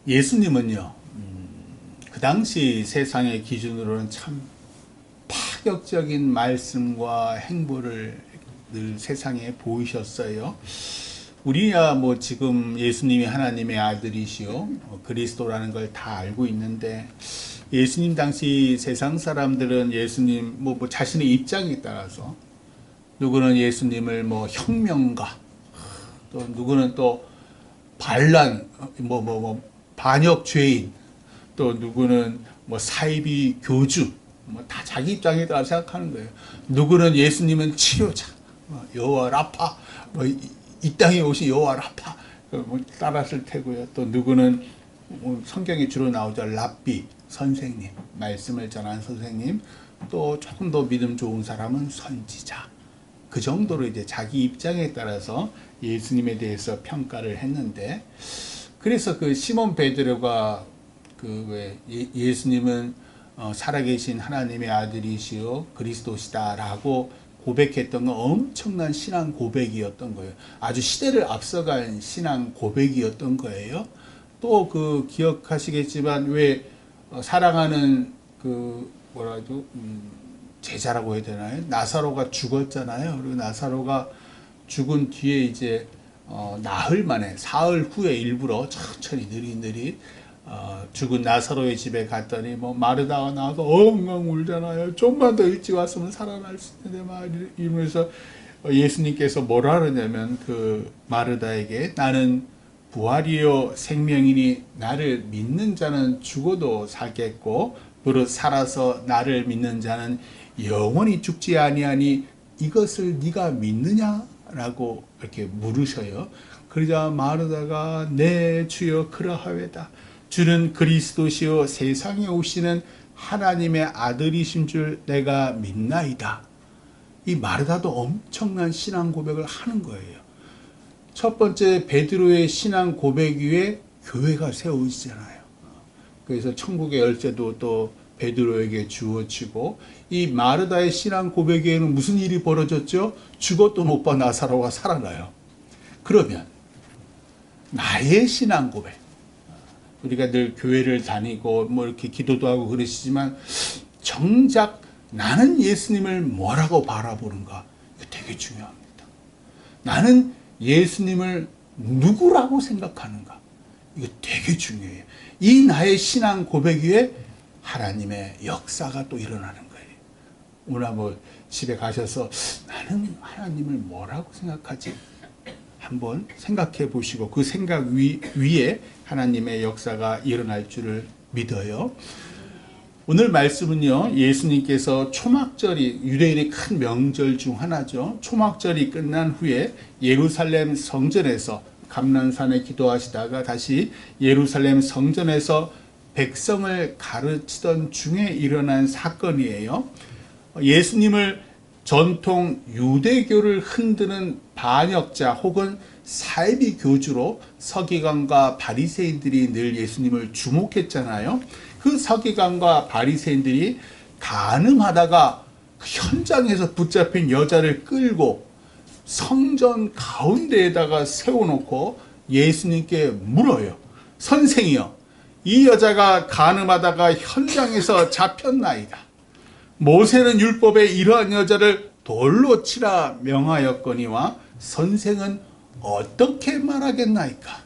예수님은요, 그 당시 세상의 기준으로는 참 파격적인 말씀과 행보를 늘 세상에 보이셨어요. 우리야 뭐 지금 예수님이 하나님의 아들이시요 그리스도라는 걸 다 알고 있는데, 예수님 당시 세상 사람들은 예수님 뭐 자신의 입장에 따라서 누구는 예수님을 뭐 혁명가, 또 누구는 또 반란, 반역 죄인, 또 누구는 뭐 사이비 교주, 뭐 다 자기 입장에 따라 생각하는 거예요. 누구는 예수님은 치료자, 여호와 라파, 뭐 이 땅에 오신 여호와 라파 뭐 따랐을 테고요. 또 누구는 성경에 주로 나오죠. 랍비, 선생님, 말씀을 전하는 선생님. 또 조금 더 믿음 좋은 사람은 선지자. 그 정도로 이제 자기 입장에 따라서 예수님에 대해서 평가를 했는데, 그래서 그 시몬 베드로가 예수님은 살아계신 하나님의 아들이시요 그리스도시다라고 고백했던 건 엄청난 신앙 고백이었던 거예요. 아주 시대를 앞서간 신앙 고백이었던 거예요. 또 그 기억하시겠지만 왜 사랑하는 그 제자라고 해야 되나요? 나사로가 죽었잖아요. 그리고 나사로가 죽은 뒤에 이제 나흘 만에, 사흘 후에 일부러 천천히 느릿느릿 죽은 나사로의 집에 갔더니 뭐 마르다가 나와서 엉엉 울잖아요. 좀만 더 일찍 왔으면 살아날 수 있는데 막 이러면서 예수님께서 뭐라 그러냐면 그 마르다에게 나는 부활이요 생명이니 나를 믿는 자는 죽어도 살겠고 무릇 살아서 나를 믿는 자는 영원히 죽지 아니하니 이것을 네가 믿느냐라고 이렇게 물으셔요. 그러자 마르다가 네 주여 그러하외다. 주는 그리스도시요 세상에 오시는 하나님의 아들이신 줄 내가 믿나이다. 이 마르다도 엄청난 신앙 고백을 하는 거예요. 첫 번째 베드로의 신앙 고백 위에 교회가 세워지잖아요. 그래서 천국의 열쇠도 또 베드로에게 주어지고, 이 마르다의 신앙 고백 위에는 무슨 일이 벌어졌죠? 죽었던 오빠 나사로가 살아나요. 그러면 나의 신앙 고백, 우리가 늘 교회를 다니고 뭐 이렇게 기도도 하고 그러시지만 정작 나는 예수님을 뭐라고 바라보는가? 이거 되게 중요합니다. 나는 예수님을 누구라고 생각하는가? 이거 되게 중요해요. 이 나의 신앙 고백 위에 하나님의 역사가 또 일어나는 거예요. 오늘 뭐 집에 가셔서 나는 하나님을 뭐라고 생각하지? 한번 생각해 보시고 그 생각 위에 하나님의 역사가 일어날 줄을 믿어요. 오늘 말씀은요, 예수님께서 초막절이 유대인의 큰 명절 중 하나죠. 초막절이 끝난 후에 예루살렘 성전에서 감난산에 기도하시다가 다시 예루살렘 성전에서 백성을 가르치던 중에 일어난 사건이에요. 예수님을 전통 유대교를 흔드는 반역자 혹은 사이비 교주로 서기관과 바리새인들이 늘 예수님을 주목했잖아요. 그 서기관과 바리새인들이 간음하다가 그 현장에서 붙잡힌 여자를 끌고 성전 가운데에다가 세워놓고 예수님께 물어요. 선생이여, 이 여자가 간음하다가 현장에서 잡혔나이다. 모세는 율법에 이러한 여자를 돌로 치라 명하였거니와 선생은 어떻게 말하겠나이까?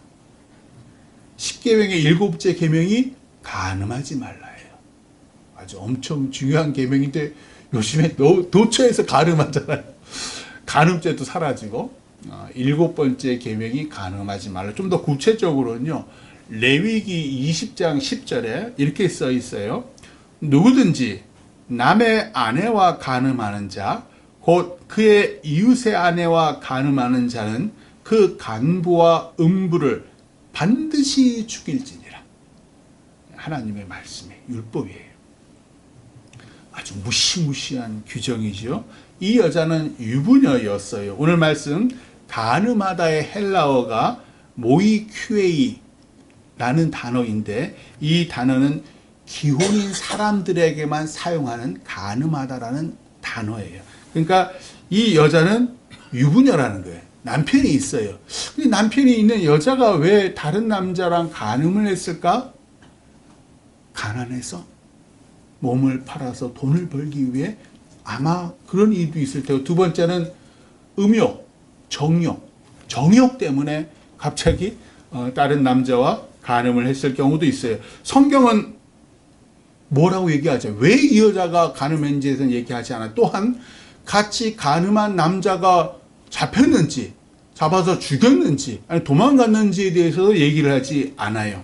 10계명의 7째 계명이 간음하지 말라예요. 아주 엄청 중요한 계명인데 요즘에 도처에서 간음하잖아요. 간음죄도 사라지고 7번째 계명이 간음하지 말라. 좀 더 구체적으로는요, 레위기 20장 10절에 이렇게 써 있어요. 누구든지 남의 아내와 간음하는 자, 곧 그의 이웃의 아내와 간음하는 자는 그 간부와 음부를 반드시 죽일지니라. 하나님의 말씀이 율법이에요. 아주 무시무시한 규정이죠. 이 여자는 유부녀였어요. 오늘 말씀 간음하다의 헬라어가 모이큐에이라는 단어인데, 이 단어는 기혼인 사람들에게만 사용하는 간음하다라는 단어예요. 그러니까 이 여자는 유부녀라는 거예요. 남편이 있어요. 근데 남편이 있는 여자가 왜 다른 남자랑 간음을 했을까? 가난해서 몸을 팔아서 돈을 벌기 위해 아마 그런 이유도 있을 테고, 두 번째는 음욕, 정욕 때문에 갑자기 다른 남자와 간음을 했을 경우도 있어요. 성경은 뭐라고 얘기하죠? 왜 이 여자가 간음했는지에 대해서는 얘기하지 않아요. 또한 같이 간음한 남자가 잡혔는지, 잡아서 죽였는지, 아니 도망갔는지에 대해서도 얘기를 하지 않아요.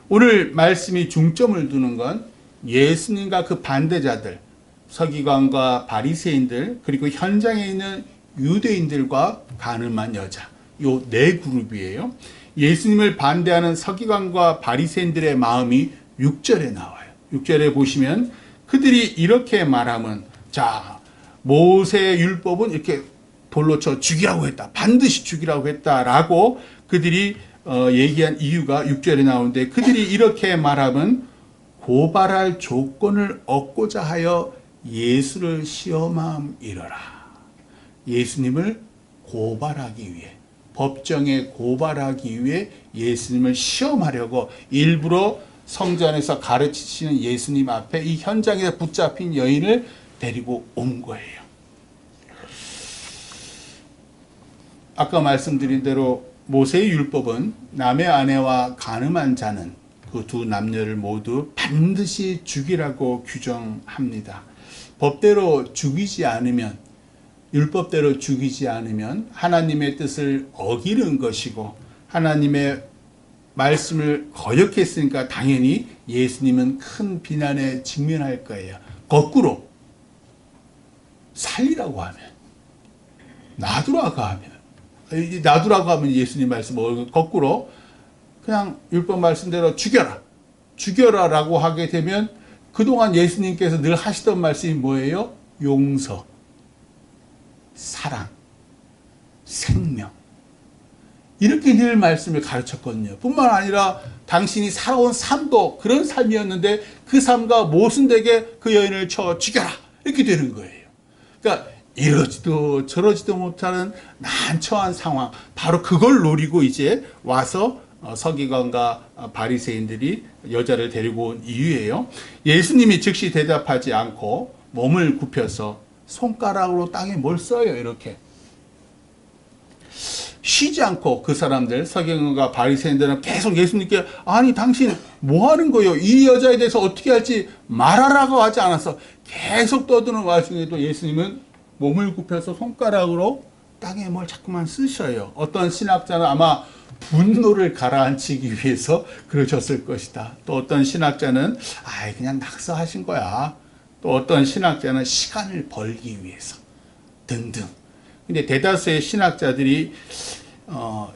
오늘 말씀이 중점을 두는 건 예수님과 그 반대자들, 서기관과 바리새인들, 그리고 현장에 있는 유대인들과 간음한 여자, 요 네 그룹이에요. 예수님을 반대하는 서기관과 바리새인들의 마음이 6절에 나와요. 6절에 보시면 그들이 이렇게 말하면, 자, 모세의 율법은 이렇게 돌로 쳐 죽이라고 했다, 반드시 죽이라고 했다라고 그들이 얘기한 이유가 6절에 나오는데, 그들이 이렇게 말하면 고발할 조건을 얻고자 하여 예수를 시험함이러라. 예수님을 고발하기 위해, 법정에 고발하기 위해 예수님을 시험하려고 일부러 성전에서 가르치시는 예수님 앞에 이 현장에 붙잡힌 여인을 데리고 온 거예요. 아까 말씀드린 대로 모세의 율법은 남의 아내와 간음한 자는, 그 두 남녀를 모두 반드시 죽이라고 규정합니다. 법대로 죽이지 않으면, 율법대로 죽이지 않으면 하나님의 뜻을 어기는 것이고, 하나님의 말씀을 거역했으니까 당연히 예수님은 큰 비난에 직면할 거예요. 거꾸로 살리라고 하면, 놔두라고 하면 예수님 말씀, 거꾸로 그냥 율법 말씀대로 죽여라라고 하게 되면 그동안 예수님께서 늘 하시던 말씀이 뭐예요? 용서, 사랑, 생명, 이렇게 늘 말씀을 가르쳤거든요. 뿐만 아니라 당신이 살아온 삶도 그런 삶이었는데 그 삶과 모순되게 그 여인을 쳐 죽여라, 이렇게 되는 거예요. 그러니까 이러지도 저러지도 못하는 난처한 상황, 바로 그걸 노리고 이제 와서 서기관과 바리새인들이 여자를 데리고 온 이유예요. 예수님이 즉시 대답하지 않고 몸을 굽혀서 손가락으로 땅에 뭘 써요. 이렇게 쉬지 않고 그 사람들, 서기관과 바리새인들은 계속 예수님께, 아니 당신 뭐 하는 거예요? 이 여자에 대해서 어떻게 할지 말하라고 하지 않았어. 계속 떠드는 와중에도 예수님은 몸을 굽혀서 손가락으로 땅에 뭘 자꾸만 쓰셔요. 어떤 신학자는 아마 분노를 가라앉히기 위해서 그러셨을 것이다. 또 어떤 신학자는 그냥 낙서하신 거야. 또 어떤 신학자는 시간을 벌기 위해서 등등. 근데 대다수의 신학자들이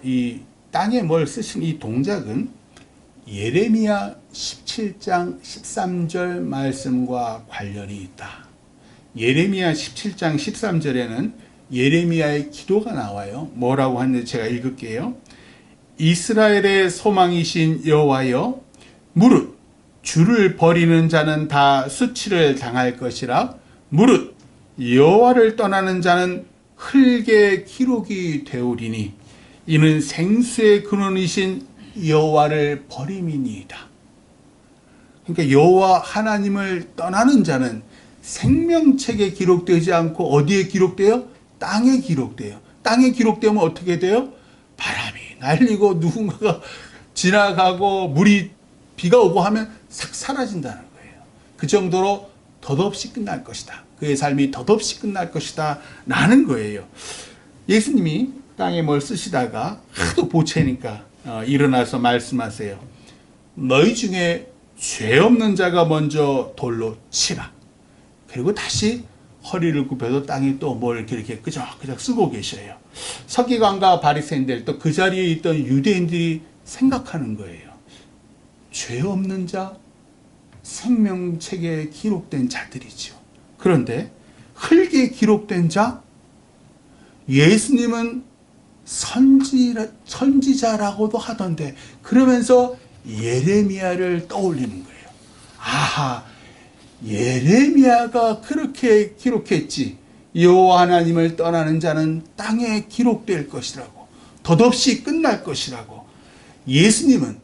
이 땅에 뭘 쓰신 이 동작은 예레미야 17장 13절 말씀과 관련이 있다. 예레미야 17장 13절에는 예레미야의 기도가 나와요. 뭐라고 하는지 제가 읽을게요. 이스라엘의 소망이신 여호와여, 무릇 주를 버리는 자는 다 수치를 당할 것이라. 무릇 여호와를 떠나는 자는 흙의 기록이 되오리니 이는 생수의 근원이신 여호와를 버림이니이다. 그러니까 여호와 하나님을 떠나는 자는 생명책에 기록되지 않고 어디에 기록돼요? 땅에 기록돼요. 땅에 기록되면 어떻게 돼요? 바람이 날리고 누군가가 지나가고 비가 오고 하면 싹 사라진다는 거예요. 그 정도로 덧없이 끝날 것이다. 그의 삶이 덧없이 끝날 것이다 라는 거예요. 예수님이 땅에 뭘 쓰시다가 하도 보채니까 일어나서 말씀하세요. 너희 중에 죄 없는 자가 먼저 돌로 치라. 그리고 다시 허리를 굽혀서 땅에 또 뭘 이렇게 끄적끄적 쓰고 계셔요. 서기관과 바리새인들, 또 그 자리에 있던 유대인들이 생각하는 거예요. 죄 없는 자, 생명책에 기록된 자들이죠. 그런데 흙에 기록된 자, 예수님은 선지자라고도 하던데, 그러면서 예레미야를 떠올리는 거예요. 아하, 예레미야가 그렇게 기록했지. 여호와 하나님을 떠나는 자는 땅에 기록될 것이라고, 덧없이 끝날 것이라고. 예수님은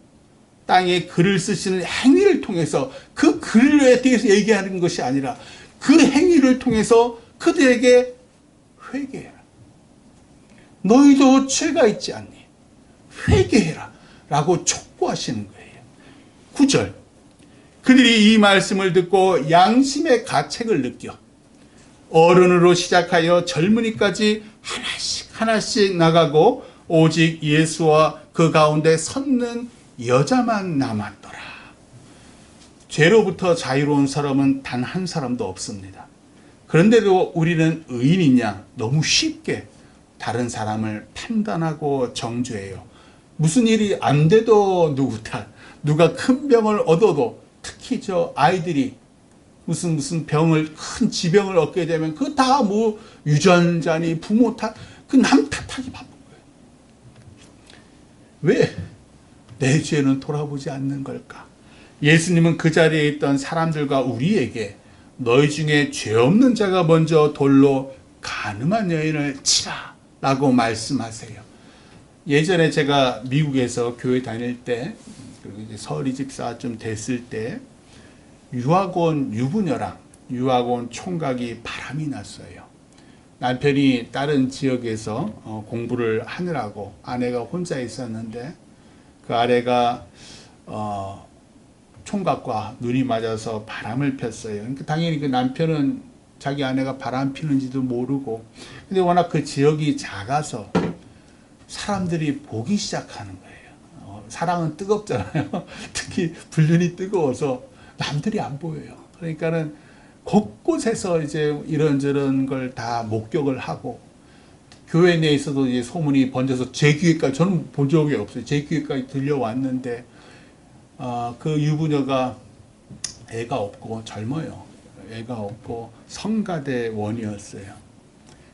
땅에 글을 쓰시는 행위를 통해서 그 글에 대해서 얘기하는 것이 아니라 그 행위를 통해서 그들에게 회개해라. 너희도 죄가 있지 않니? 회개해라 라고 촉구하시는 거예요. 9절, 그들이 이 말씀을 듣고 양심의 가책을 느껴 어른으로 시작하여 젊은이까지 하나씩 하나씩 나가고 오직 예수와 그 가운데 섰는 여자만 남았더라. 죄로부터 자유로운 사람은 단 한 사람도 없습니다. 그런데도 우리는 의인이냐 너무 쉽게 다른 사람을 판단하고 정죄해요. 무슨 일이 안 돼도 누구 탓, 누가 큰 병을 얻어도, 특히 저 아이들이 무슨 병을, 큰 지병을 얻게 되면 그 다 뭐 유전자니 부모 탓, 그 남 탓하기 바쁜 거예요. 왜 내 죄는 돌아보지 않는 걸까? 예수님은 그 자리에 있던 사람들과 우리에게 너희 중에 죄 없는 자가 먼저 돌로 가늠한 여인을 치라 라고 말씀하세요. 예전에 제가 미국에서 교회 다닐 때, 그리고 이제 서리 집사 좀 됐을 때 유학원 유부녀랑 유학원 총각이 바람이 났어요. 남편이 다른 지역에서 공부를 하느라고 아내가 혼자 있었는데 그 아내가 총각과 눈이 맞아서 바람을 폈어요. 그러니까 당연히 그 남편은 자기 아내가 바람 피는지도 모르고, 근데 워낙 그 지역이 작아서 사람들이 보기 시작하는 거예요. 사랑은 뜨겁잖아요. 특히 불륜이 뜨거워서 남들이 안 보여요. 그러니까는 곳곳에서 이제 이런저런 걸 다 목격을 하고, 교회 내에서도 이제 소문이 번져서 제 귀에까지, 저는 본 적이 없어요. 제 귀에까지 들려왔는데, 그 유부녀가 애가 없고 젊어요. 애가 없고 성가대원이었어요.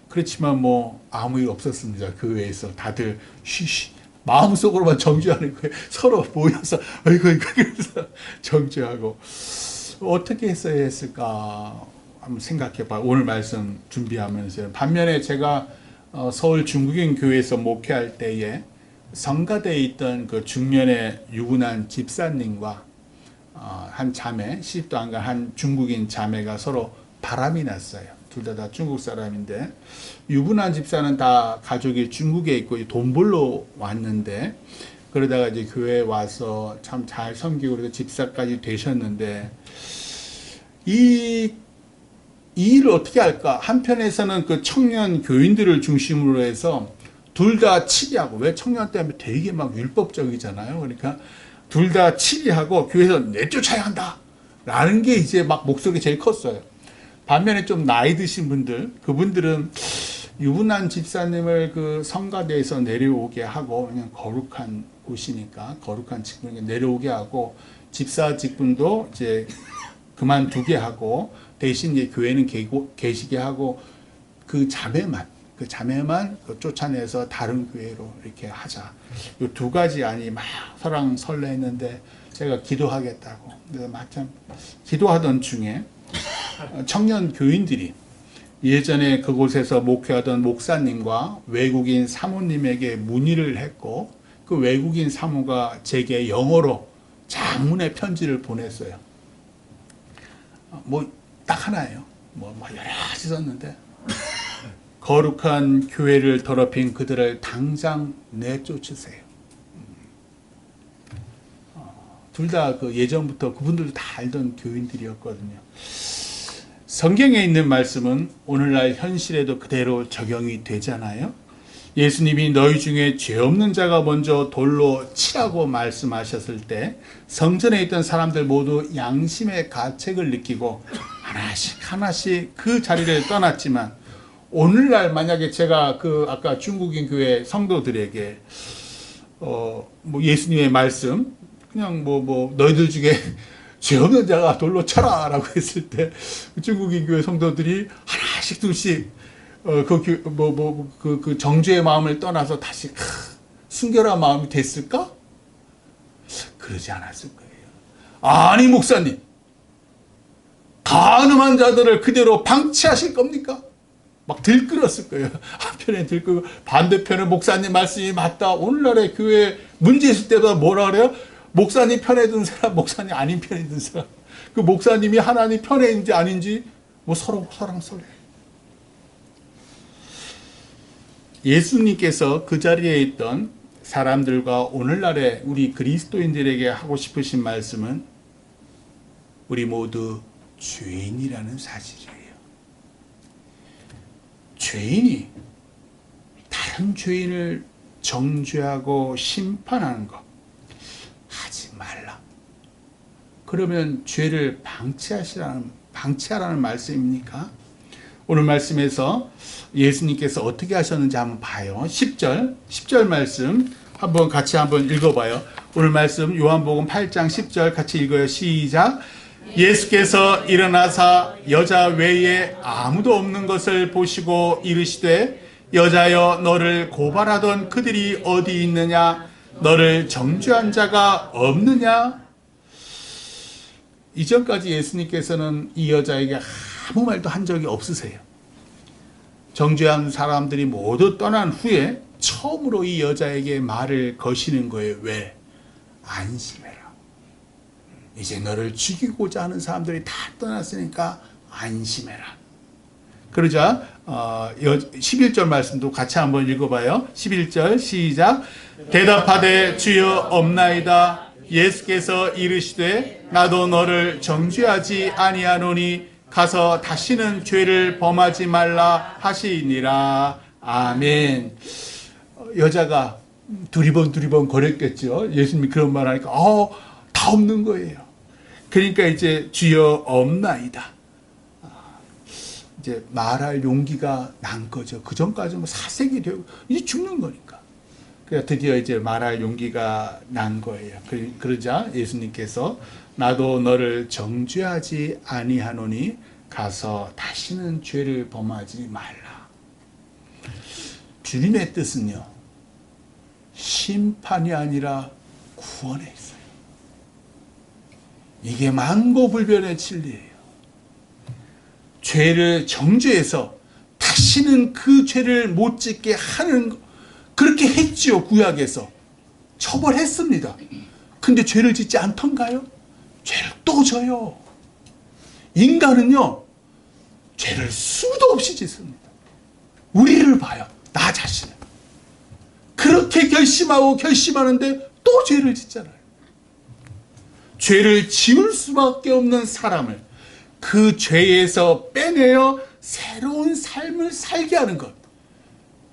그렇지만 뭐 아무 일 없었습니다. 그 외에서 다들 쉬쉬 마음속으로만 정죄하는 거예요. 서로 모여서 아이고 그래서 정죄하고. 어떻게 했어야 했을까 한번 생각해 봐요. 오늘 말씀 준비하면서. 반면에 제가 서울 중국인 교회에서 목회할 때에 성가대에 있던 그 중년의 유부남 집사님과 한 자매, 시집도 안 간 한 중국인 자매가 서로 바람이 났어요. 둘 다 중국 사람인데, 유부남 집사는 다 가족이 중국에 있고 돈 벌러 왔는데, 그러다가 이제 교회에 와서 참 잘 섬기고 그래서 집사까지 되셨는데, 이 일을 어떻게 할까? 한편에서는 그 청년 교인들을 중심으로 해서 둘 다 치리하고, 왜 청년 때문에 되게 막 율법적이잖아요. 그러니까 둘 다 치리하고 교회에서 내쫓아야 한다 라는 게 이제 막 목소리가 제일 컸어요. 반면에 좀 나이 드신 분들, 그분들은 유부남 집사님을 그 성가대에서 내려오게 하고, 그냥 거룩한 곳이니까 거룩한 직분에 내려오게 하고, 집사 직분도 이제 그만두게 하고, 대신 이제 교회는 계시게 하고, 그 자매만 쫓아내서 다른 교회로 이렇게 하자. 이 두 가지 안이 막 설왕설래했는데 제가 기도하겠다고. 그래서 마침 기도하던 중에 청년 교인들이 예전에 그곳에서 목회하던 목사님과 외국인 사모님에게 문의를 했고, 그 외국인 사모가 제게 영어로 장문의 편지를 보냈어요. 뭐 딱 하나예요. 뭐 여러 가지 썼는데, 거룩한 교회를 더럽힌 그들을 당장 내쫓으세요. 둘 다 그 예전부터 그분들도 다 알던 교인들이었거든요. 성경에 있는 말씀은 오늘날 현실에도 그대로 적용이 되잖아요. 예수님이 너희 중에 죄 없는 자가 먼저 돌로 치라고 말씀하셨을 때 성전에 있던 사람들 모두 양심의 가책을 느끼고 하나씩 하나씩 그 자리를 떠났지만, 오늘날 만약에 제가 그 아까 중국인 교회 성도들에게 뭐 예수님의 말씀 그냥 뭐 너희들 중에 죄 없는 자가 돌로 쳐라 라고 했을 때 중국인 교회 성도들이 하나씩 둘씩 그 정죄의 마음을 떠나서 다시 순결한 마음이 됐을까? 그러지 않았을 거예요. 아니 목사님, 간음한 자들을 그대로 방치하실 겁니까? 막 들끓었을 거예요. 한편에 들끓고 반대편에 목사님 말씀이 맞다. 오늘날의 교회 문제 있을 때마다 뭐라 그래요? 목사님 편에 든 사람, 목사님 아닌 편에 든 사람. 그 목사님이 하나님 편에 있는지 아닌지 뭐 서로 서랑설레. 예수님께서 그 자리에 있던 사람들과 오늘날의 우리 그리스도인들에게 하고 싶으신 말씀은 우리 모두 죄인이라는 사실이에요. 죄인이 다른 죄인을 정죄하고 심판하는 것 하지 말라. 그러면 죄를 방치하라는 말씀입니까? 오늘 말씀에서 예수님께서 어떻게 하셨는지 한번 봐요. 10절 말씀 같이 한번 읽어봐요. 오늘 말씀 요한복음 8장 10절 같이 읽어요. 시작. 예수께서 일어나사 여자 외에 아무도 없는 것을 보시고 이르시되 여자여 너를 고발하던 그들이 어디 있느냐? 너를 정죄한 자가 없느냐? 이전까지 예수님께서는 이 여자에게 아무 말도 한 적이 없으세요. 정죄한 사람들이 모두 떠난 후에 처음으로 이 여자에게 말을 거시는 거예요. 왜? 안심해라. 이제 너를 죽이고자 하는 사람들이 다 떠났으니까 안심해라. 그러자 11절 말씀도 같이 한번 읽어봐요. 11절 시작. 대답하되 주여 없나이다. 예수께서 이르시되 나도 너를 정죄하지 아니하노니 가서 다시는 죄를 범하지 말라 하시니라. 아멘. 여자가 두리번 거렸겠죠. 예수님이 그런 말 하니까 다 없는 거예요. 그러니까 이제 주여 없나이다. 이제 말할 용기가 난 거죠. 그 전까지는 사색이 되고 이제 죽는 거니까. 그러니까 드디어 이제 말할 용기가 난 거예요. 그러자 예수님께서 나도 너를 정죄하지 아니하노니 가서 다시는 죄를 범하지 말라. 주님의 뜻은요, 심판이 아니라 구원에 있어요. 이게 만고불변의 진리예요. 죄를 정죄해서 다시는 그 죄를 못 짓게 하는, 그렇게 했지요. 구약에서 처벌했습니다. 근데 죄를 짓지 않던가요? 죄를 또 져요. 인간은요, 죄를 수도 없이 짓습니다. 우리를 봐요. 나 자신을. 그렇게 결심하는데 또 죄를 짓잖아요. 죄를 지을 수밖에 없는 사람을 그 죄에서 빼내어 새로운 삶을 살게 하는 것.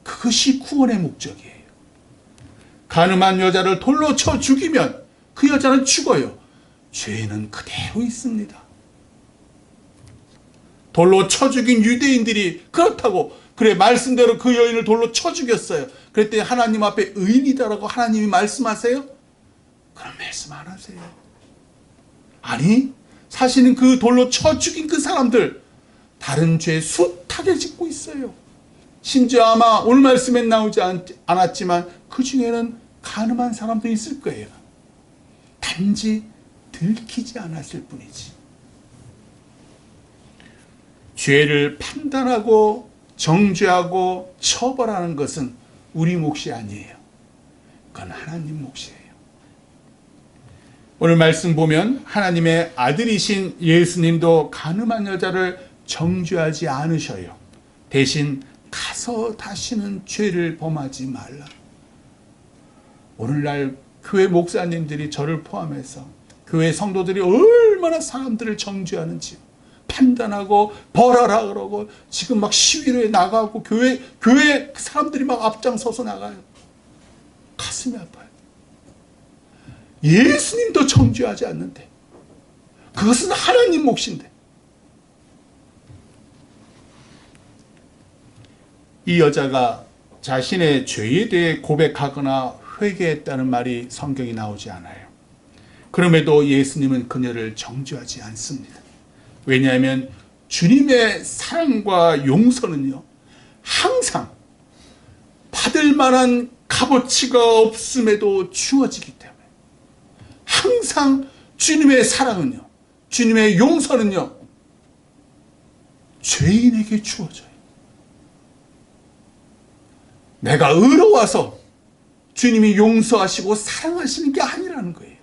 그것이 구원의 목적이에요. 가늠한 여자를 돌로 쳐 죽이면 그 여자는 죽어요. 죄는 그대로 있습니다. 돌로 쳐 죽인 유대인들이 그렇다고 그래 말씀대로 그 여인을 돌로 쳐 죽였어요. 그랬더니 하나님 앞에 의인이다라고 하나님이 말씀하세요? 그럼 말씀 안 하세요. 아니 사실은 그 돌로 쳐 죽인 그 사람들 다른 죄 숱하게 짓고 있어요. 심지어 아마 오늘 말씀엔 나오지 않았지만 그 중에는 가늠한 사람들이 있을 거예요. 단지 들키지 않았을 뿐이지. 죄를 판단하고 정죄하고 처벌하는 것은 우리 몫이 아니에요. 그건 하나님 몫이에요. 오늘 말씀 보면 하나님의 아들이신 예수님도 가늠한 여자를 정죄하지 않으셔요. 대신 가서 다시는 죄를 범하지 말라. 오늘날 교회 목사님들이 저를 포함해서 교회 성도들이 얼마나 사람들을 정죄하는지 판단하고 벌하라 그러고 지금 막 시위를 나가고 교회 사람들이 막 앞장서서 나가요. 가슴이 아파요. 예수님도 정죄하지 않는데 그것은 하나님 몫인데. 이 여자가 자신의 죄에 대해 고백하거나 회개했다는 말이 성경에 나오지 않아요. 그럼에도 예수님은 그녀를 정죄하지 않습니다. 왜냐하면 주님의 사랑과 용서는요, 항상 받을 만한 값어치가 없음에도 주어지기 때문에 항상 주님의 사랑은요, 주님의 용서는요, 죄인에게 주어져요. 내가 의로워서 주님이 용서하시고 사랑하시는 게 아니라는 거예요.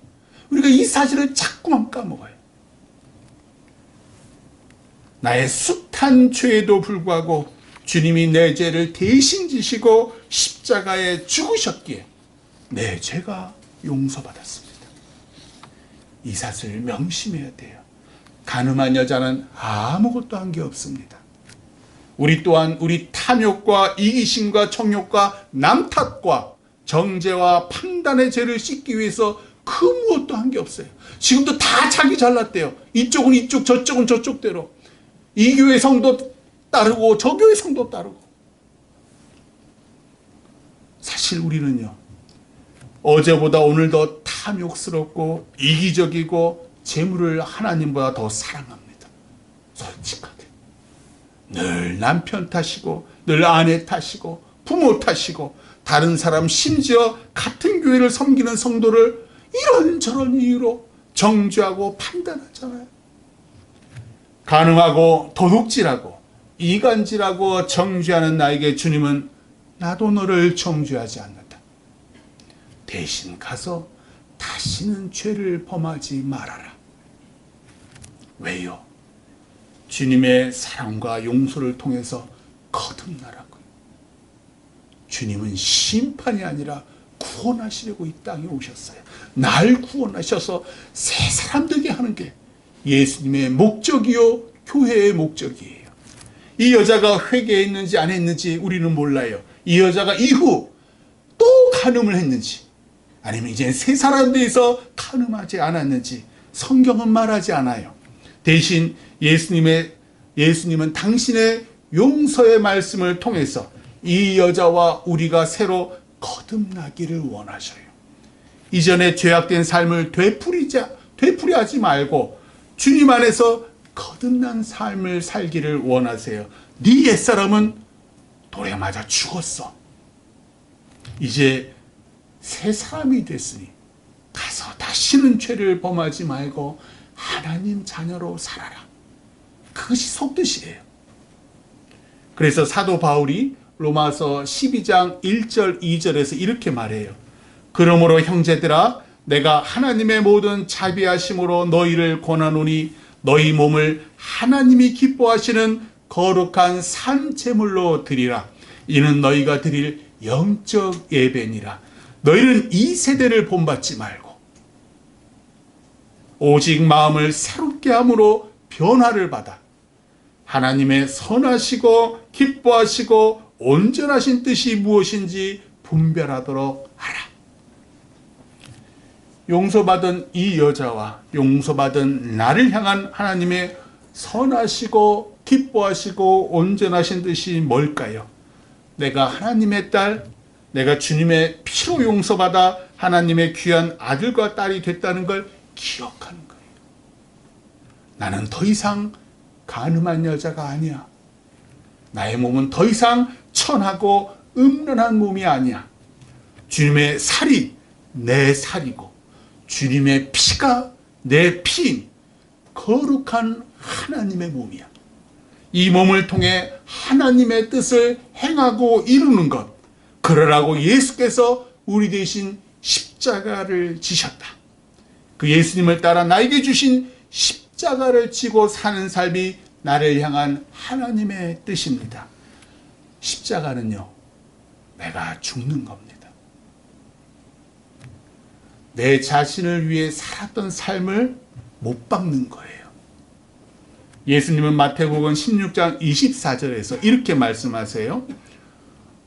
우리가 이 사실을 자꾸만 까먹어요. 나의 숱한 죄에도 불구하고 주님이 내 죄를 대신 지시고 십자가에 죽으셨기에 내 죄가 용서받았습니다. 이 사실을 명심해야 돼요. 간음한 여자는 아무것도 한 게 없습니다. 우리 또한 우리 탐욕과 이기심과 정욕과 남탓과 정죄와 판단의 죄를 씻기 위해서 그 무엇도 한 게 없어요. 지금도 다 자기 잘났대요. 이쪽은 이쪽, 저쪽은 저쪽대로. 이 교회 성도 따르고 저 교회 성도 따르고. 사실 우리는요, 어제보다 오늘 더 탐욕스럽고 이기적이고 재물을 하나님보다 더 사랑합니다. 솔직하게. 늘 남편 탓이고 늘 아내 탓이고 부모 탓이고 다른 사람, 심지어 같은 교회를 섬기는 성도를 이런저런 이유로 정죄하고 판단하잖아요. 간음하고 도둑질하고 이간질하고 정죄하는 나에게 주님은 나도 너를 정죄하지 않는다. 대신 가서 다시는 죄를 범하지 말아라. 왜요? 주님의 사랑과 용서를 통해서 거듭나라고요. 주님은 심판이 아니라 구원하시려고 이 땅에 오셨어요. 날 구원하셔서 새 사람 되게 하는 게 예수님의 목적이요, 교회의 목적이에요. 이 여자가 회개했는지 안 했는지 우리는 몰라요. 이 여자가 이후 또 간음을 했는지 아니면 이제 새 사람 돼서 간음하지 않았는지 성경은 말하지 않아요. 대신 예수님은 당신의 용서의 말씀을 통해서 이 여자와 우리가 새로 거듭나기를 원하셔요. 이전에 죄악된 삶을 되풀이하지 말고 주님 안에서 거듭난 삶을 살기를 원하세요. 네 옛사람은 돌에 맞아 죽었어. 이제 새 사람이 됐으니 가서 다시는 죄를 범하지 말고 하나님 자녀로 살아라. 그것이 속뜻이에요. 그래서 사도 바울이 로마서 12장 1절 2절에서 이렇게 말해요. 그러므로 형제들아, 내가 하나님의 모든 자비하심으로 너희를 권하노니 너희 몸을 하나님이 기뻐하시는 거룩한 산 제물로 드리라. 이는 너희가 드릴 영적 예배니라. 너희는 이 세대를 본받지 말고 오직 마음을 새롭게 함으로 변화를 받아 하나님의 선하시고 기뻐하시고 온전하신 뜻이 무엇인지 분별하도록 하라. 용서받은 이 여자와 용서받은 나를 향한 하나님의 선하시고 기뻐하시고 온전하신 뜻이 뭘까요? 내가 하나님의 딸, 내가 주님의 피로 용서받아 하나님의 귀한 아들과 딸이 됐다는 걸 기억하는 거예요. 나는 더 이상 간음한 여자가 아니야. 나의 몸은 더 이상 천하고 음란한 몸이 아니야. 주님의 살이 내 살이고 주님의 피가 내 피인 거룩한 하나님의 몸이야. 이 몸을 통해 하나님의 뜻을 행하고 이루는 것, 그러라고 예수께서 우리 대신 십자가를 지셨다. 그 예수님을 따라 나에게 주신 십자가를 지고 사는 삶이 나를 향한 하나님의 뜻입니다. 십자가는요, 내가 죽는 겁니다. 내 자신을 위해 살았던 삶을 못 박는 거예요. 예수님은 마태복음 16장 24절에서 이렇게 말씀하세요.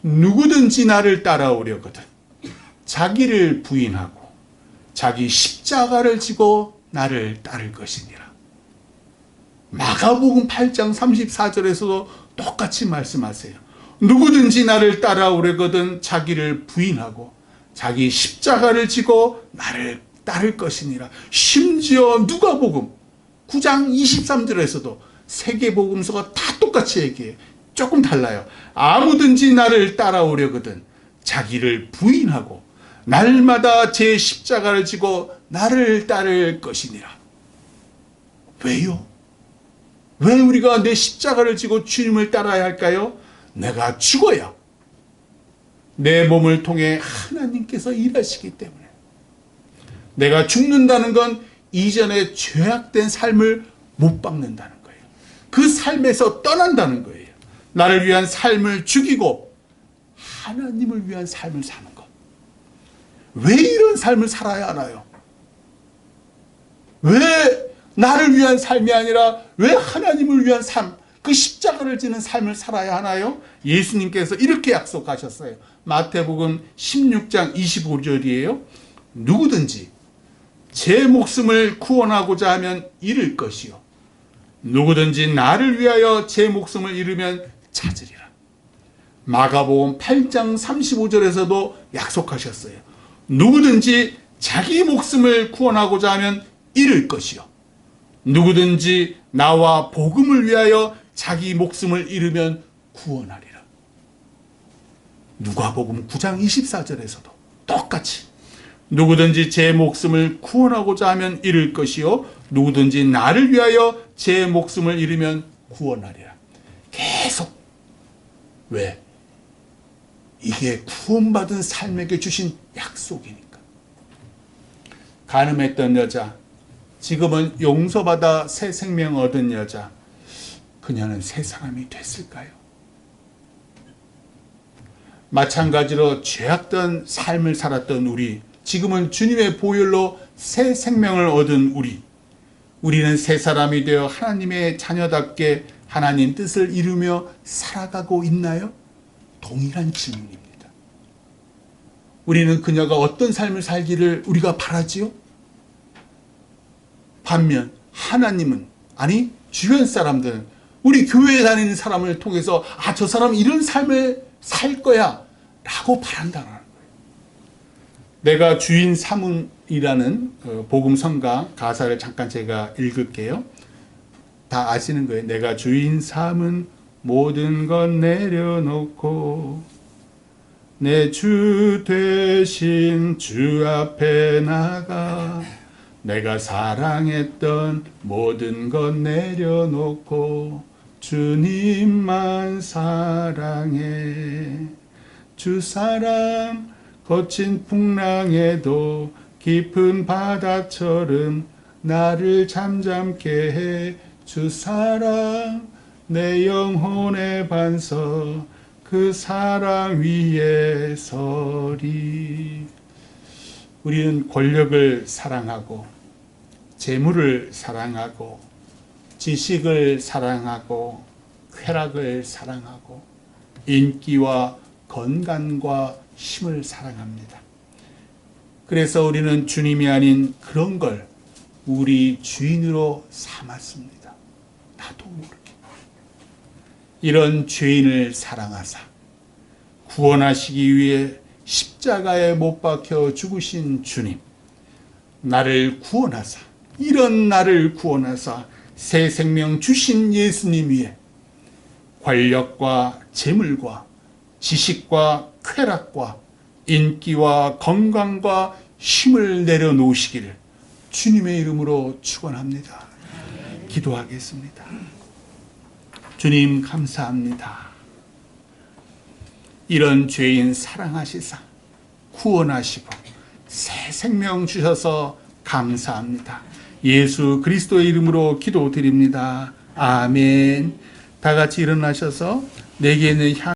누구든지 나를 따라오려거든 자기를 부인하고 자기 십자가를 지고 나를 따를 것이니라. 마가복음 8장 34절에서도 똑같이 말씀하세요. 누구든지 나를 따라오려거든 자기를 부인하고 자기 십자가를 지고 나를 따를 것이니라. 심지어 누가복음 9장 23절에서도 세계복음서가 다 똑같이 얘기해요. 조금 달라요. 아무든지 나를 따라오려거든 자기를 부인하고 날마다 제 십자가를 지고 나를 따를 것이니라. 왜요? 왜 우리가 내 십자가를 지고 주님을 따라야 할까요? 내가 죽어야 내 몸을 통해 하나님께서 일하시기 때문에 내가 죽는다는 건 이전에 죄악된 삶을 못 박는다는 거예요. 그 삶에서 떠난다는 거예요. 나를 위한 삶을 죽이고 하나님을 위한 삶을 사는 것. 왜 이런 삶을 살아야 하나요? 왜 나를 위한 삶이 아니라 왜 하나님을 위한 삶, 그 십자가를 지는 삶을 살아야 하나요? 예수님께서 이렇게 약속하셨어요. 마태복음 16장 25절이에요. 누구든지 제 목숨을 구원하고자 하면 잃을 것이요, 누구든지 나를 위하여 제 목숨을 잃으면 찾으리라. 마가복음 8장 35절에서도 약속하셨어요. 누구든지 자기 목숨을 구원하고자 하면 잃을 것이요, 누구든지 나와 복음을 위하여 자기 목숨을 잃으면 구원하리라. 누가복음 9장 24절에서도 똑같이 누구든지 제 목숨을 구원하고자 하면 잃을 것이요, 누구든지 나를 위하여 제 목숨을 잃으면 구원하리라. 계속. 왜? 이게 구원받은 삶에게 주신 약속이니까. 간음했던 여자, 지금은 용서받아 새 생명 얻은 여자, 그녀는 새 사람이 됐을까요? 마찬가지로 죄악된 삶을 살았던 우리, 지금은 주님의 보혈로 새 생명을 얻은 우리는 새 사람이 되어 하나님의 자녀답게 하나님 뜻을 이루며 살아가고 있나요? 동일한 질문입니다. 우리는 그녀가 어떤 삶을 살기를 우리가 바라지요? 반면 하나님은, 아니 주변 사람들은, 우리 교회에 다니는 사람을 통해서 저 사람 이런 삶을 살 거야 라고 바란다는 거예요. 내가 주인 삼음이라는 복음성가 가사를 잠깐 제가 읽을게요. 다 아시는 거예요. 내가 주인 삼은 모든 것 내려놓고 내 주 되신 주 앞에 나가, 내가 사랑했던 모든 것 내려놓고 주님만 사랑해. 주 사랑 거친 풍랑에도 깊은 바다처럼 나를 잠잠케 해. 주 사랑 내 영혼의 반석, 그 사랑 위에 서리. 우리는 권력을 사랑하고 재물을 사랑하고 지식을 사랑하고 쾌락을 사랑하고 인기와 건강과 힘을 사랑합니다. 그래서 우리는 주님이 아닌 그런 걸 우리 주인으로 삼았습니다. 나도 모르게. 이런 죄인을 사랑하사 구원하시기 위해 십자가에 못 박혀 죽으신 주님, 나를 구원하사, 이런 나를 구원하사 새 생명 주신 예수님 위에 권력과 재물과 지식과 쾌락과 인기와 건강과 힘을 내려놓으시기를 주님의 이름으로 축원합니다. 기도하겠습니다. 주님 감사합니다. 이런 죄인 사랑하시사 구원하시고 새 생명 주셔서 감사합니다. 예수 그리스도의 이름으로 기도드립니다. 아멘. 다 같이 일어나셔서 내게 있는 향